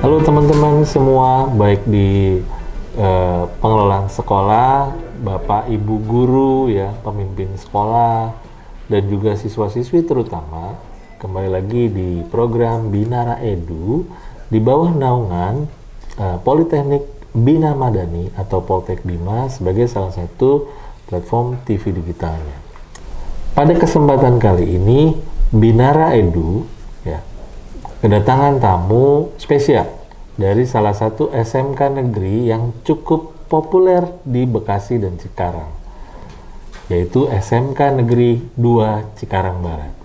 Halo teman-teman semua, baik di pengelolaan sekolah, Bapak Ibu guru ya, pemimpin sekolah, dan juga siswa-siswi terutama, kembali lagi di program Binara Edu di bawah naungan Politeknik Bina Madani atau Poltek Bima sebagai salah satu platform TV digitalnya. Pada kesempatan kali ini, Binara Edu ya, kedatangan tamu spesial dari salah satu SMK negeri yang cukup populer di Bekasi dan Cikarang, yaitu SMK Negeri 2 Cikarang Barat.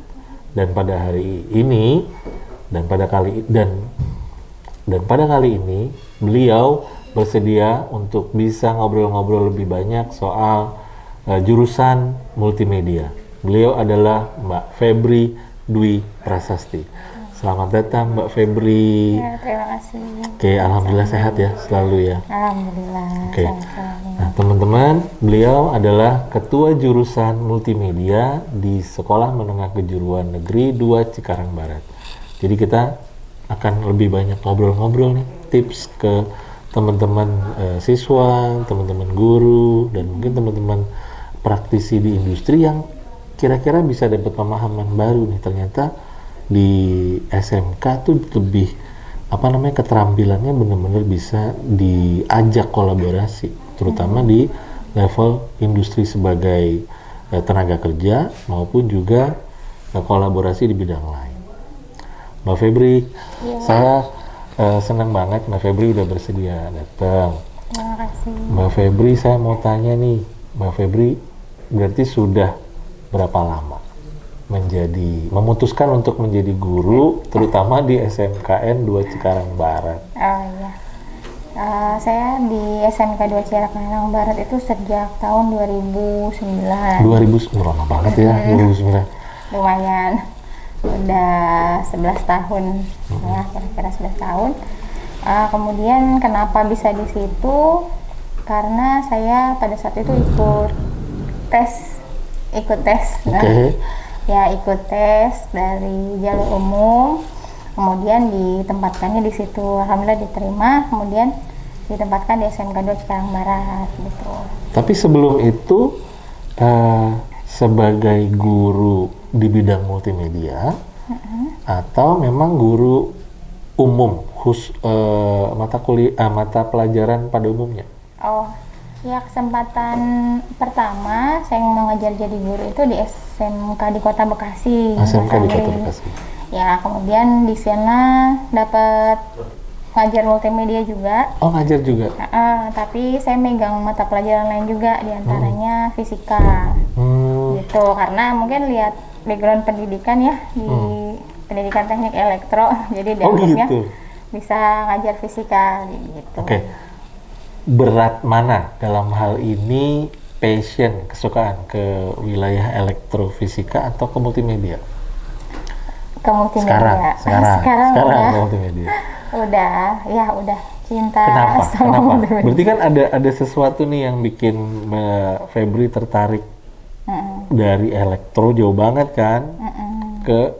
Dan pada hari ini dan pada kali ini beliau bersedia untuk bisa ngobrol-ngobrol lebih banyak soal jurusan multimedia. Beliau adalah Mbak Febri Dwi Prasasti. Selamat datang Mbak Febri. Ya, terima kasih. Oke, alhamdulillah sehat ya selalu ya. Alhamdulillah. Oke. Sehat. Nah, teman-teman, beliau adalah Ketua Jurusan Multimedia di Sekolah Menengah Kejuruan Negeri 2 Cikarang Barat. Jadi kita akan lebih banyak ngobrol-ngobrol nih, tips ke teman-teman siswa, teman-teman guru, dan mungkin teman-teman praktisi di industri yang kira-kira bisa dapat pemahaman baru nih. Ternyata di SMK tuh lebih keterampilannya benar-benar bisa diajak kolaborasi, terutama di level industri sebagai tenaga kerja maupun juga kolaborasi di bidang lain. Mbak Febri, saya senang banget Mbak Febri udah bersedia datang. Terima kasih. Mbak Febri, saya mau tanya nih, Mbak Febri berarti sudah berapa lama memutuskan untuk menjadi guru, terutama di SMKN 2 Cikarang Barat? Oh iya. Saya di SMK 2 Cikarang Barat itu sejak tahun 2009. 2009, lama banget ya, 2009. Lumayan. Udah 11 tahun. Ya, kira-kira 11 tahun. Kemudian kenapa bisa di situ? Karena saya pada saat itu ikut tes. Oke. Ya, ikut tes dari jalur umum, kemudian ditempatkannya di situ. Alhamdulillah diterima, kemudian ditempatkan di SMK 2 Cikarang Barat gitu. Tapi sebelum itu sebagai guru di bidang multimedia atau memang guru umum mata pelajaran pada umumnya? Oh, ya, kesempatan pertama saya mengajar jadi guru itu di SMK di Kota Bekasi. SMK di Kota Bekasi. Ya, kemudian di sana dapat ngajar multimedia juga. Oh, ngajar juga. Tapi saya megang mata pelajaran lain juga, diantaranya fisika. Gitu, karena mungkin lihat background pendidikan ya di pendidikan teknik elektro, jadi dianggapnya bisa ngajar fisika gitu. Oke. Berat mana dalam hal ini passion, kesukaan ke wilayah elektrofisika atau ke multimedia? Ke multimedia. Sekarang udah, ke multimedia. Udah cinta. Kenapa? Berarti kan ada sesuatu nih yang bikin Mbak Febri tertarik dari elektro jauh banget kan ke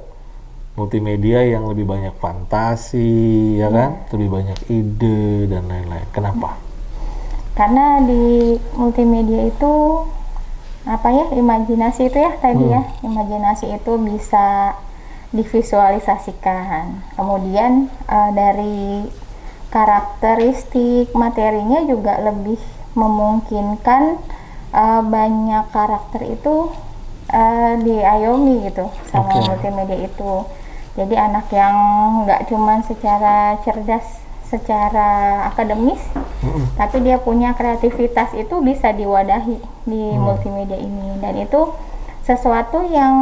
multimedia yang lebih banyak fantasi, ya kan? Lebih banyak ide dan lain-lain. Kenapa? Karena di multimedia itu imajinasi itu ya tadi ya, imajinasi itu bisa divisualisasikan. Kemudian dari karakteristik materinya juga lebih memungkinkan banyak karakter itu diayomi gitu sama multimedia itu. Jadi anak yang nggak cuma secara cerdas, secara akademis, tapi dia punya kreativitas itu bisa diwadahi di multimedia ini. Dan itu sesuatu yang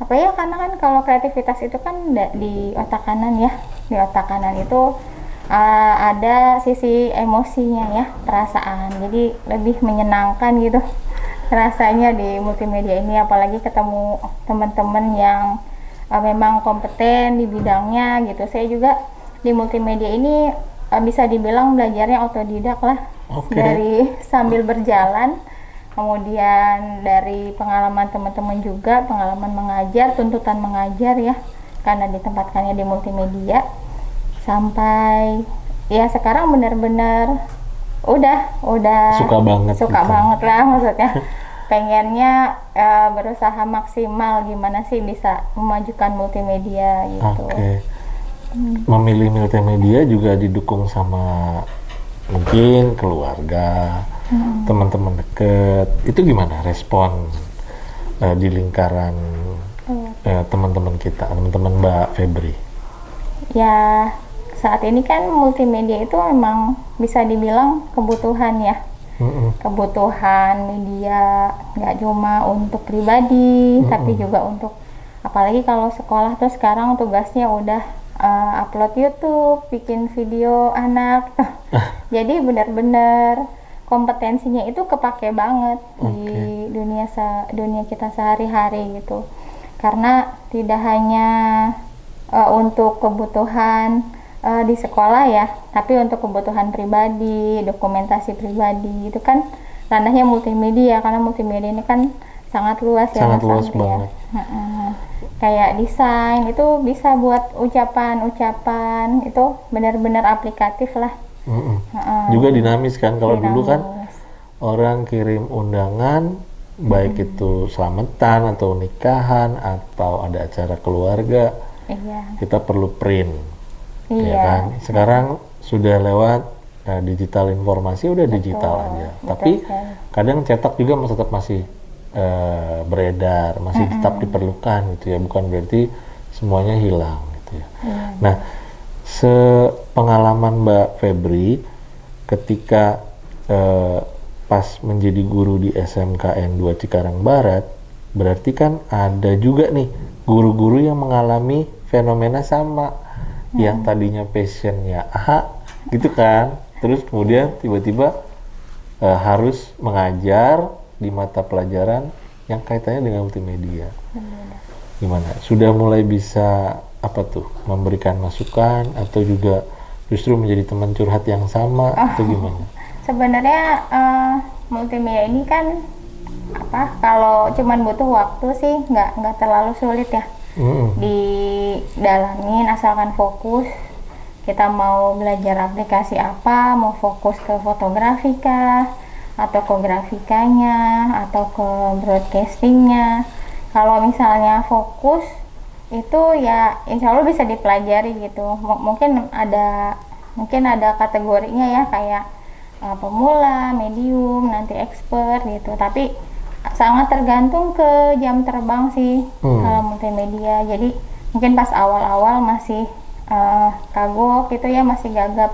karena kan kalau kreativitas itu kan di otak kanan ya, di otak kanan itu ada sisi emosinya ya, perasaan, jadi lebih menyenangkan gitu rasanya di multimedia ini, apalagi ketemu teman-teman yang memang kompeten di bidangnya gitu. Saya juga di multimedia ini bisa dibilang belajarnya otodidak lah, dari sambil berjalan, kemudian dari pengalaman teman-teman juga, pengalaman mengajar, tuntutan mengajar ya, karena ditempatkannya di multimedia. sampai ya sekarang benar-benar udah Suka banget suka gitu. banget lah maksudnya. Pengennya berusaha maksimal gimana sih bisa memajukan multimedia gitu. Oke. Memilih multimedia juga didukung sama mungkin keluarga, teman-teman deket. Itu gimana respon di lingkaran teman-teman kita, teman-teman Mbak Febri? Ya saat ini kan multimedia itu memang bisa dibilang kebutuhan ya. Kebutuhan media nggak cuma untuk pribadi tapi juga untuk, apalagi kalau sekolah tuh sekarang tugasnya udah upload YouTube, bikin video anak jadi benar-benar kompetensinya itu kepake banget di dunia kita sehari-hari gitu, karena tidak hanya untuk kebutuhan di sekolah ya, tapi untuk kebutuhan pribadi, dokumentasi pribadi itu kan ranahnya multimedia, karena multimedia ini kan sangat luas ya. Sangat Mas luas Andri, banget. ya. Kayak desain itu bisa buat ucapan-ucapan, itu benar-benar aplikatif lah. Juga dinamis kan, kalau dulu kan Dinamis. orang kirim undangan baik itu selamatan atau nikahan atau ada acara keluarga, Iya, kita perlu print. Ya iya. kan? Sekarang sudah lewat digital informasi, udah digital aja. betul Tapi sekali. kadang cetak juga tetap masih beredar, masih tetap diperlukan gitu ya. Bukan berarti semuanya hilang gitu ya. Nah, sepengalaman Mbak Febri ketika pas menjadi guru di SMKN 2 Cikarang Barat, berarti kan ada juga nih guru-guru yang mengalami fenomena sama. Yang tadinya passionnya gitu kan, terus kemudian tiba-tiba harus mengajar di mata pelajaran yang kaitannya dengan multimedia. Gimana? Sudah mulai bisa memberikan masukan atau juga justru menjadi teman curhat yang sama atau gimana? Sebenarnya multimedia ini kan kalau cuman butuh waktu sih nggak terlalu sulit ya. Didalamin asalkan fokus. Kita mau belajar aplikasi apa, mau fokus ke fotografi kah, atau ke grafikanya, atau ke broadcastingnya. Kalau misalnya fokus itu ya insya Allah bisa dipelajari gitu. Mungkin ada kategorinya ya, kayak pemula, medium, nanti expert gitu. Tapi sangat tergantung ke jam terbang sih kalau multimedia. Jadi mungkin pas awal-awal masih kagok gitu ya, masih gagap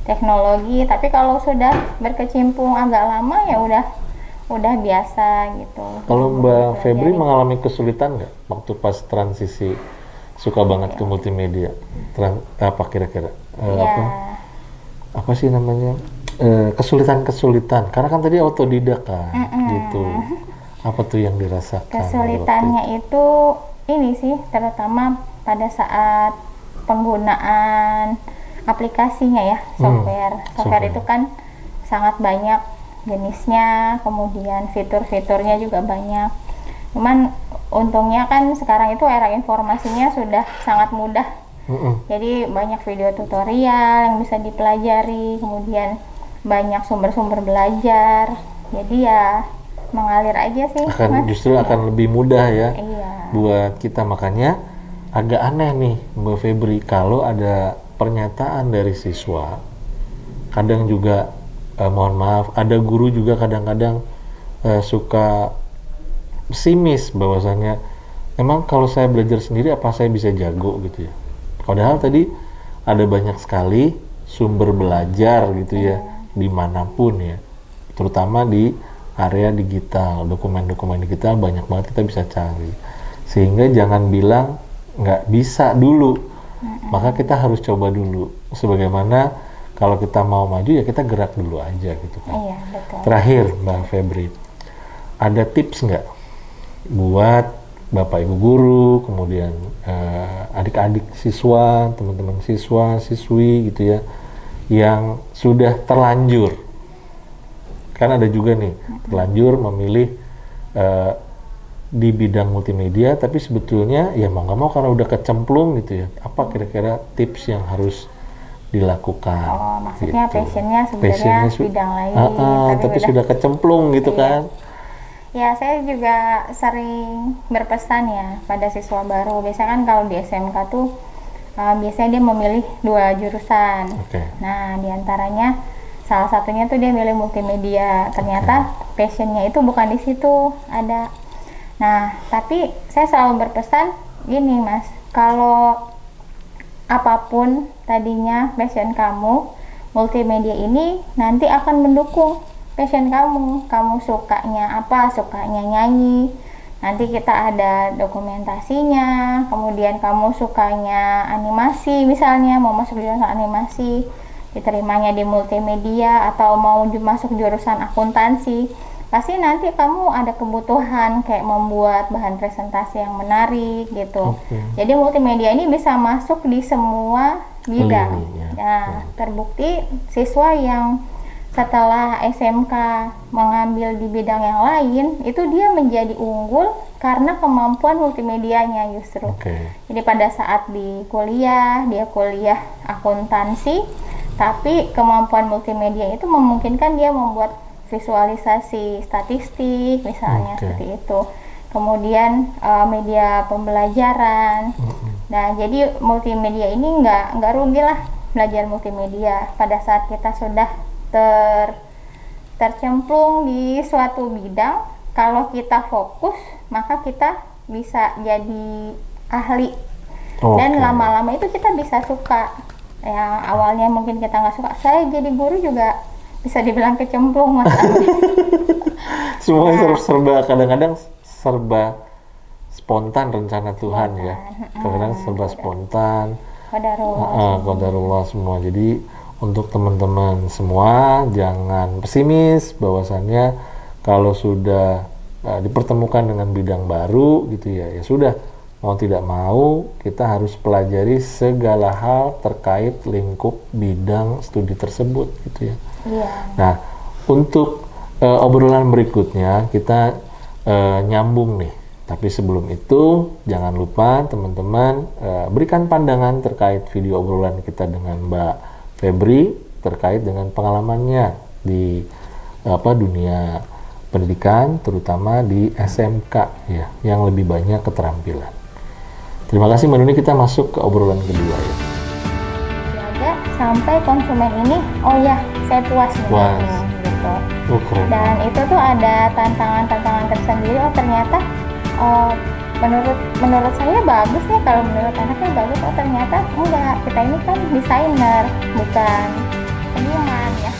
teknologi, tapi kalau sudah berkecimpung agak lama ya udah biasa gitu. Kalau Mbak Febri mengalami kesulitan nggak waktu pas transisi suka banget ke multimedia? Apa kira-kira? Apa sih namanya? Kesulitan-kesulitan, karena kan tadi otodidak kan, gitu. Apa tuh yang dirasakan? Kesulitannya itu ini sih, terutama pada saat penggunaan aplikasinya ya, software itu kan sangat banyak jenisnya, kemudian fitur-fiturnya juga banyak. Cuman untungnya kan sekarang itu era informasinya sudah sangat mudah. Jadi banyak video tutorial yang bisa dipelajari, kemudian banyak sumber-sumber belajar. Jadi ya mengalir aja sih. Justru akan lebih mudah ya. Iya. Buat kita, makanya agak aneh nih Mbak Febri kalau ada pernyataan dari siswa. Kadang juga mohon maaf, ada guru juga kadang-kadang suka pesimis bahwasannya emang kalau saya belajar sendiri apa saya bisa jago gitu ya. Padahal tadi ada banyak sekali sumber belajar gitu ya, dimanapun ya, terutama di area digital, dokumen-dokumen digital banyak banget kita bisa cari. Sehingga jangan bilang nggak bisa dulu, maka kita harus coba dulu. Sebagaimana kalau kita mau maju ya kita gerak dulu aja gitu kan. Iya, betul. Terakhir Mbak Febri, ada tips nggak buat Bapak Ibu guru, kemudian adik-adik siswa, teman-teman siswa, siswi gitu ya, yang sudah terlanjur, kan ada juga nih terlanjur memilih di bidang multimedia, tapi sebetulnya ya mau nggak mau karena udah kecemplung gitu ya, apa kira-kira tips yang harus dilakukan. Oh, maksudnya gitu. passionnya sebenarnya Passionnya bidang lain, tapi sudah kecemplung gitu Iya. kan. Ya, saya juga sering berpesan ya pada siswa baru. Biasanya kan kalau di SMK tuh biasanya dia memilih 2 jurusan. Oke. Nah, diantaranya salah satunya tuh dia milih multimedia. Ternyata passionnya itu bukan di situ ada. Nah, tapi saya selalu berpesan gini, Mas. Kalau apapun tadinya passion kamu, multimedia ini nanti akan mendukung passion kamu sukanya apa, sukanya nyanyi, nanti kita ada dokumentasinya. Kemudian kamu sukanya animasi, misalnya mau masuk jurusan animasi, diterimanya di multimedia, atau mau masuk jurusan akuntansi, pasti nanti kamu ada kebutuhan kayak membuat bahan presentasi yang menarik gitu. Jadi multimedia ini bisa masuk di semua bidang. Nah, terbukti siswa yang setelah SMK mengambil di bidang yang lain, itu dia menjadi unggul karena kemampuan multimedianya justru. Jadi pada saat di kuliah, dia kuliah akuntansi, tapi kemampuan multimedia itu memungkinkan dia membuat visualisasi statistik misalnya, seperti itu. Kemudian media pembelajaran. Nah, jadi multimedia ini nggak rugi lah belajar multimedia pada saat kita sudah tercemplung di suatu bidang. Kalau kita fokus, maka kita bisa jadi ahli. Dan lama-lama itu kita bisa suka. Yang awalnya mungkin kita nggak suka. Saya jadi guru juga bisa dibilang kecemplung, Mas. Semuanya serba, kadang-kadang serba spontan rencana Tuhan ya. Kadang-kadang serba spontan. Qadarullah semua. Jadi untuk teman-teman semua jangan pesimis bahwasannya kalau sudah dipertemukan dengan bidang baru gitu ya sudah, mau tidak mau kita harus pelajari segala hal terkait lingkup bidang studi tersebut gitu ya. Nah, untuk obrolan berikutnya kita nyambung nih, tapi sebelum itu jangan lupa teman-teman berikan pandangan terkait video obrolan kita dengan Mbak Febri terkait dengan pengalamannya di dunia pendidikan, terutama di SMK ya, yang lebih banyak keterampilan. Terima kasih Mbak Nuni, kita masuk ke obrolan kedua ya. Jaga sampai konsumen ini, oh ya saya puas nih gitu. Keren. Dan itu tuh ada tantangan-tantangan tersendiri. Oh ternyata menurut saya bagus ya, kalau menurut anaknya bagus. Oh ternyata enggak, kita ini kan desainer bukan seniman ya.